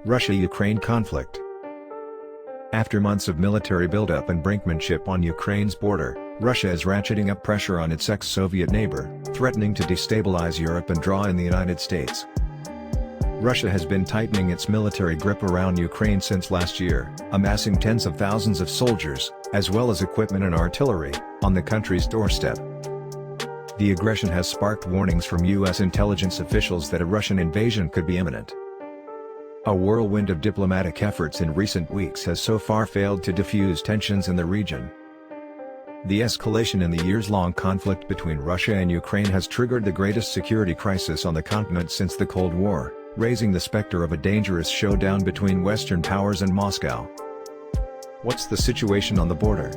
Russia-Ukraine conflict. After months of military buildup and brinkmanship on Ukraine's border, Russia is ratcheting up pressure on its ex-Soviet neighbor, threatening to destabilize Europe and draw in the United States. Russia has been tightening its military grip around Ukraine since last year, amassing tens of thousands of soldiers, as well as equipment and artillery, on the country's doorstep. The aggression has sparked warnings from U.S. intelligence officials that a Russian invasion could be imminent. A whirlwind of diplomatic efforts in recent weeks has so far failed to diffuse tensions in the region. The escalation in the years-long conflict between Russia and Ukraine has triggered the greatest security crisis on the continent since the Cold War, raising the specter of a dangerous showdown between Western powers and Moscow. What's the situation on the border?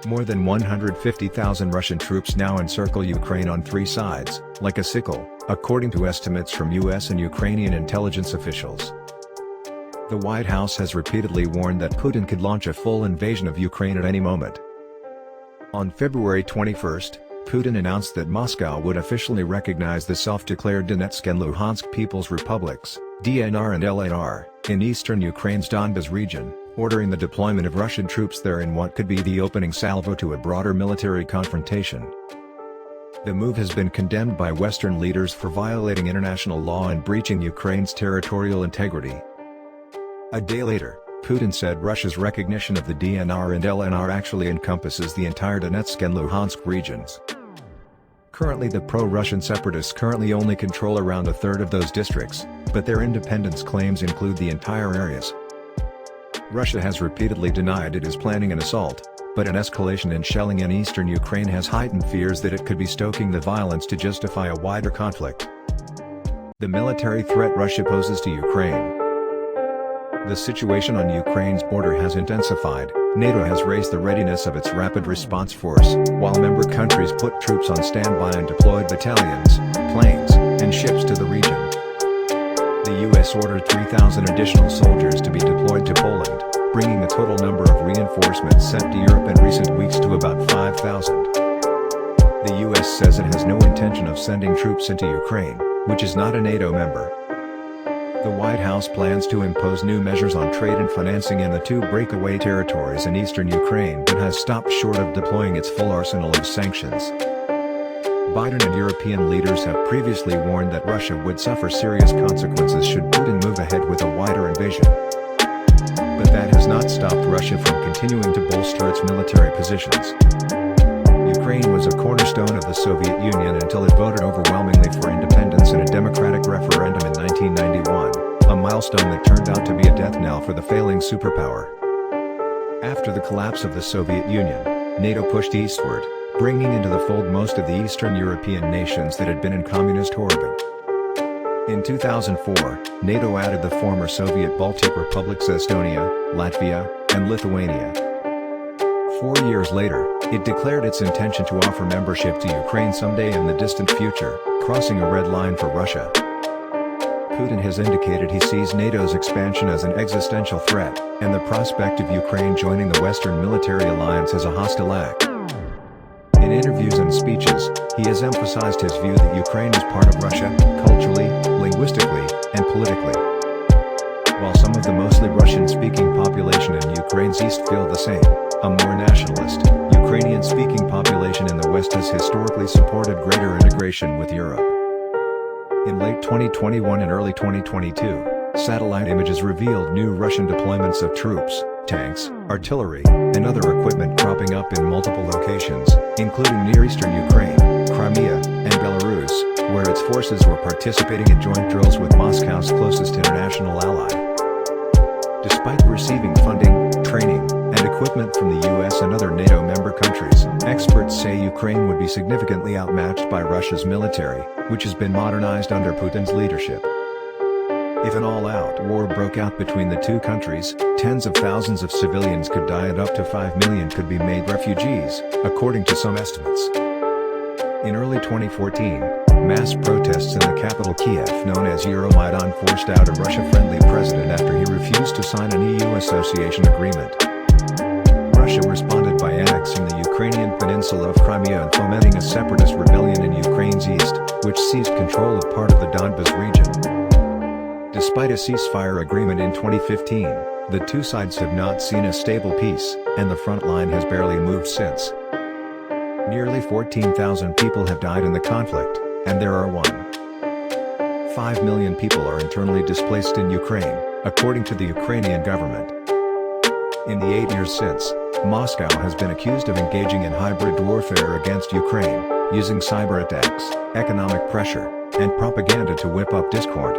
More than 150,000 Russian troops now encircle Ukraine on three sides, like a sickle, according to estimates from U.S. and Ukrainian intelligence officials. The White House has repeatedly warned that Putin could launch a full invasion of Ukraine at any moment. On February 21, Putin announced that Moscow would officially recognize the self-declared Donetsk and Luhansk People's Republics, DNR and LNR, in eastern Ukraine's Donbas region, ordering the deployment of Russian troops there in what could be the opening salvo to a broader military confrontation. The move has been condemned by Western leaders for violating international law and breaching Ukraine's territorial integrity. A day later, Putin said Russia's recognition of the DNR and LNR actually encompasses the entire Donetsk and Luhansk regions. Currently, the pro-Russian separatists only control around a third of those districts, but their independence claims include the entire areas. Russia has repeatedly denied it is planning an assault, but an escalation in shelling in eastern Ukraine has heightened fears that it could be stoking the violence to justify a wider conflict. The military threat Russia poses to Ukraine. The situation on Ukraine's border has intensified. NATO has raised the readiness of its rapid response force, while member countries put troops on standby and deployed battalions, planes, and ships to the region. The U.S. ordered 3,000 additional soldiers to be deployed to Poland, bringing the total number of reinforcements sent to Europe in recent weeks to about 5,000. The U.S. says it has no intention of sending troops into Ukraine, which is not a NATO member. The White House plans to impose new measures on trade and financing in the two breakaway territories in eastern Ukraine but has stopped short of deploying its full arsenal of sanctions. Biden and European leaders have previously warned that Russia would suffer serious consequences should Putin move ahead with a wider invasion. But that has not stopped Russia from continuing to bolster its military positions. Ukraine was a cornerstone of the Soviet Union until it voted overwhelmingly for independence in a democratic referendum in 1991, a milestone that turned out to be a death knell for the failing superpower. After the collapse of the Soviet Union, NATO pushed eastward, bringing into the fold most of the Eastern European nations that had been in communist orbit. In 2004, NATO added the former Soviet Baltic republics Estonia, Latvia, and Lithuania. 4 years later, it declared its intention to offer membership to Ukraine someday in the distant future, crossing a red line for Russia. Putin has indicated he sees NATO's expansion as an existential threat, and the prospect of Ukraine joining the Western military alliance as a hostile act. In interviews and speeches, he has emphasized his view that Ukraine is part of Russia, culturally, linguistically, and politically. While some of the mostly Russian-speaking population in Ukraine's east feel the same, a more nationalist, Ukrainian-speaking population in the West has historically supported greater integration with Europe. In late 2021 and early 2022, satellite images revealed new Russian deployments of troops, tanks, artillery, and other equipment cropping up in multiple locations, including near eastern Ukraine, Crimea, and Belarus, where its forces were participating in joint drills with Moscow's closest international ally. Despite receiving funding, training, and equipment from the U.S. and other NATO member countries, experts say Ukraine would be significantly outmatched by Russia's military, which has been modernized under Putin's leadership. If an all-out war broke out between the two countries, tens of thousands of civilians could die and up to 5 million could be made refugees, according to some estimates. In early 2014, mass protests in the capital Kiev known as Euromaidan forced out a Russia-friendly president after he refused to sign an EU association agreement. Russia responded by annexing the Ukrainian peninsula of Crimea and fomenting a separatist rebellion in Ukraine's east, which seized control of part of the Donbas region. Despite a ceasefire agreement in 2015, the two sides have not seen a stable peace, and the front line has barely moved since. Nearly 14,000 people have died in the conflict, and there are 1.5 million people are internally displaced in Ukraine, according to the Ukrainian government. In the 8 years since, Moscow has been accused of engaging in hybrid warfare against Ukraine, using cyber attacks, economic pressure, and propaganda to whip up discord.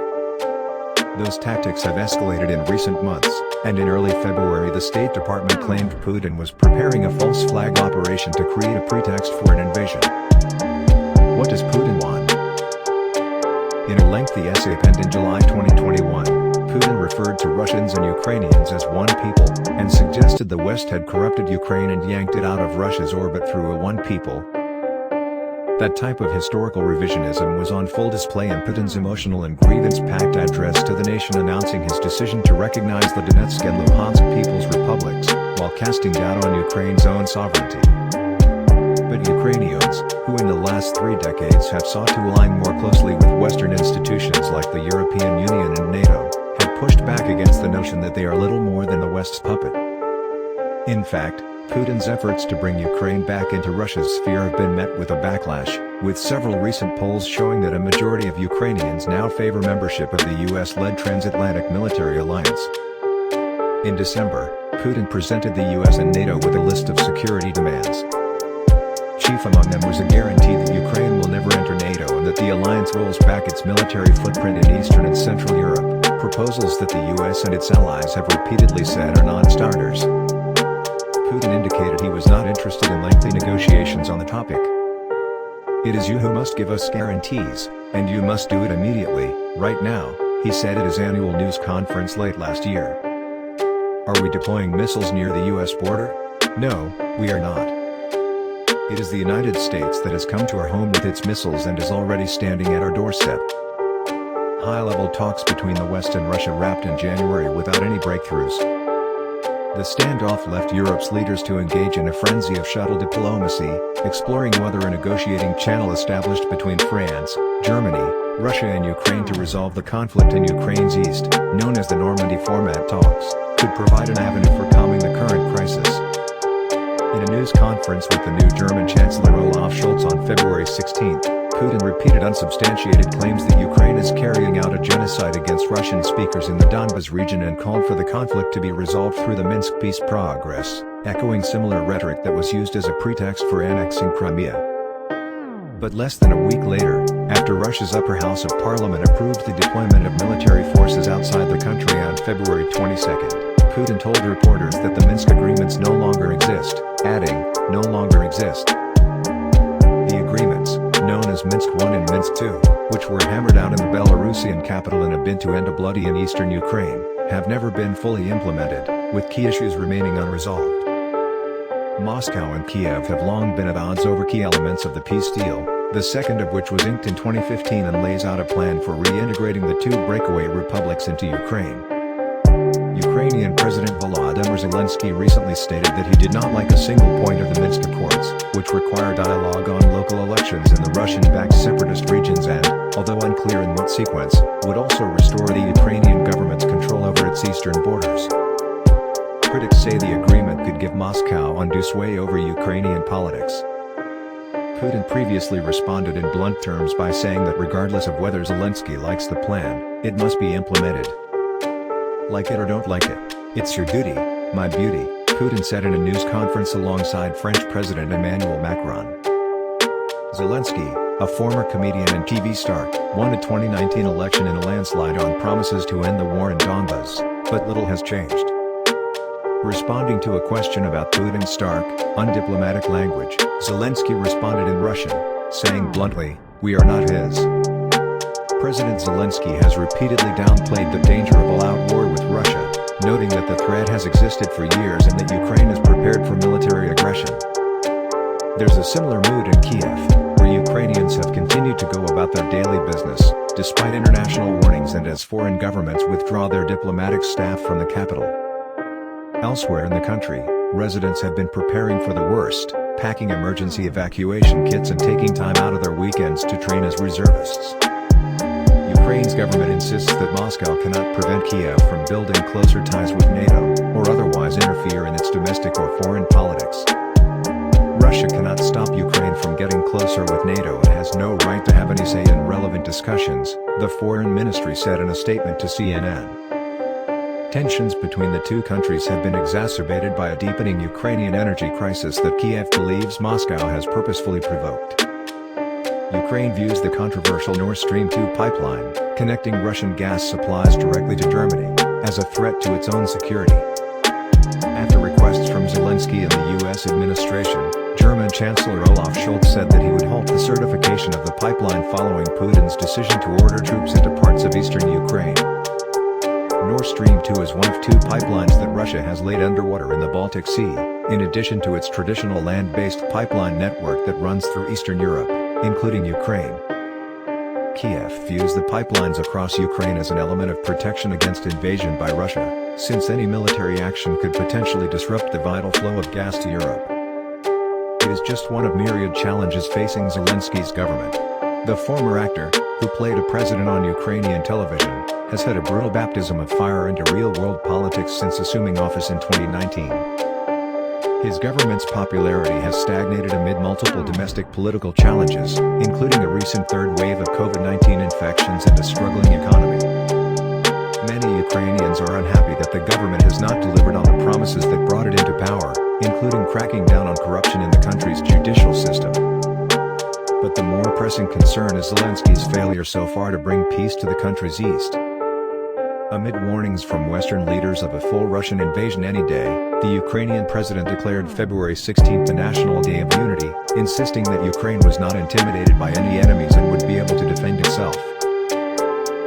Those tactics have escalated in recent months, and in early February the State Department claimed Putin was preparing a false flag operation to create a pretext for an invasion. What does Putin want? In a lengthy essay penned in July 2021, Putin referred to Russians and Ukrainians as one people, and suggested the West had corrupted Ukraine and yanked it out of Russia's orbit through a one people. That type of historical revisionism was on full display in Putin's emotional and grievance-packed address to the nation announcing his decision to recognize the Donetsk and Luhansk People's Republics, while casting doubt on Ukraine's own sovereignty. But Ukrainians, who in the last 3 decades have sought to align more closely with Western institutions like the European Union and NATO, have pushed back against the notion that they are little more than the West's puppet. In fact, Putin's efforts to bring Ukraine back into Russia's sphere have been met with a backlash, with several recent polls showing that a majority of Ukrainians now favor membership of the US-led transatlantic military alliance. In December, Putin presented the US and NATO with a list of security demands. Chief among them was a guarantee that Ukraine will never enter NATO and that the alliance rolls back its military footprint in Eastern and Central Europe, proposals that the US and its allies have repeatedly said are non-starters. Putin indicated he was not interested in lengthy negotiations on the topic. "It is you who must give us guarantees, and you must do it immediately, right now," he said at his annual news conference late last year. Are we deploying missiles near the US border? No, we are not. It is the United States that has come to our home with its missiles and is already standing at our doorstep. High-level talks between the West and Russia wrapped in January without any breakthroughs. The standoff left Europe's leaders to engage in a frenzy of shuttle diplomacy, exploring whether a negotiating channel established between France, Germany, Russia and Ukraine to resolve the conflict in Ukraine's east, known as the Normandy format talks, could provide an avenue for calming the current crisis. In a news conference with the new German Chancellor Olaf Scholz on February 16, Putin repeated unsubstantiated claims that Ukraine is carrying out a genocide against Russian speakers in the Donbas region and called for the conflict to be resolved through the Minsk peace progress, echoing similar rhetoric that was used as a pretext for annexing Crimea. But less than a week later, after Russia's upper house of parliament approved the deployment of military forces outside the country on February 22, Putin told reporters that the Minsk agreements no longer exist, adding, "no longer exist." The agreements, known as Minsk I and Minsk II, which were hammered out in the Belarusian capital in a bid to end a bloody in eastern Ukraine, have never been fully implemented, with key issues remaining unresolved. Moscow and Kiev have long been at odds over key elements of the peace deal, the second of which was inked in 2015 and lays out a plan for reintegrating the two breakaway republics into Ukraine. Ukrainian President Volodymyr Zelensky recently stated that he did not like a single point of the Minsk Accords, which require dialogue on local elections in the Russian-backed separatist regions and, although unclear in what sequence, would also restore the Ukrainian government's control over its eastern borders. Critics say the agreement could give Moscow undue sway over Ukrainian politics. Putin previously responded in blunt terms by saying that regardless of whether Zelensky likes the plan, it must be implemented. "Like it or don't like it, it's your duty, my beauty," Putin said in a news conference alongside French President Emmanuel Macron. Zelensky, a former comedian and TV star, won a 2019 election in a landslide on promises to end the war in Donbas, but little has changed. Responding to a question about Putin's stark, undiplomatic language, Zelensky responded in Russian, saying bluntly, "We are not his." President Zelensky has repeatedly downplayed the danger of all-out war with Russia, noting that the threat has existed for years and that Ukraine is prepared for military aggression. There's a similar mood in Kiev, where Ukrainians have continued to go about their daily business, despite international warnings and as foreign governments withdraw their diplomatic staff from the capital. Elsewhere in the country, residents have been preparing for the worst, packing emergency evacuation kits and taking time out of their weekends to train as reservists. Ukraine's government insists that Moscow cannot prevent Kiev from building closer ties with NATO, or otherwise interfere in its domestic or foreign politics. Russia cannot stop Ukraine from getting closer with NATO and has no right to have any say in relevant discussions, the Foreign Ministry said in a statement to CNN. Tensions between the two countries have been exacerbated by a deepening Ukrainian energy crisis that Kiev believes Moscow has purposefully provoked. Ukraine views the controversial Nord Stream 2 pipeline, connecting Russian gas supplies directly to Germany, as a threat to its own security. After requests from Zelensky and the U.S. administration, German Chancellor Olaf Scholz said that he would halt the certification of the pipeline following Putin's decision to order troops into parts of eastern Ukraine. Nord Stream 2 is one of two pipelines that Russia has laid underwater in the Baltic Sea, in addition to its traditional land-based pipeline network that runs through Eastern Europe, including Ukraine. Kiev views the pipelines across Ukraine as an element of protection against invasion by Russia, since any military action could potentially disrupt the vital flow of gas to Europe. It is just one of myriad challenges facing Zelensky's government. The former actor, who played a president on Ukrainian television, has had a brutal baptism of fire into real-world politics since assuming office in 2019. His government's popularity has stagnated amid multiple domestic political challenges, including a recent third wave of COVID-19 infections and a struggling economy. Many Ukrainians are unhappy that the government has not delivered on the promises that brought it into power, including cracking down on corruption in the country's judicial system. But the more pressing concern is Zelensky's failure so far to bring peace to the country's east. Amid warnings from Western leaders of a full Russian invasion any day, the Ukrainian president declared February 16 the National Day of Unity, insisting that Ukraine was not intimidated by any enemies and would be able to defend itself.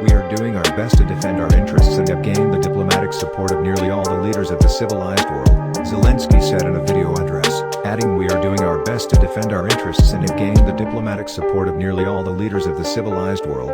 "We are doing our best to defend our interests and have gained the diplomatic support of nearly all the leaders of the civilized world," Zelensky said in a video address, adding, "We are doing our best to defend our interests and have gained the diplomatic support of nearly all the leaders of the civilized world,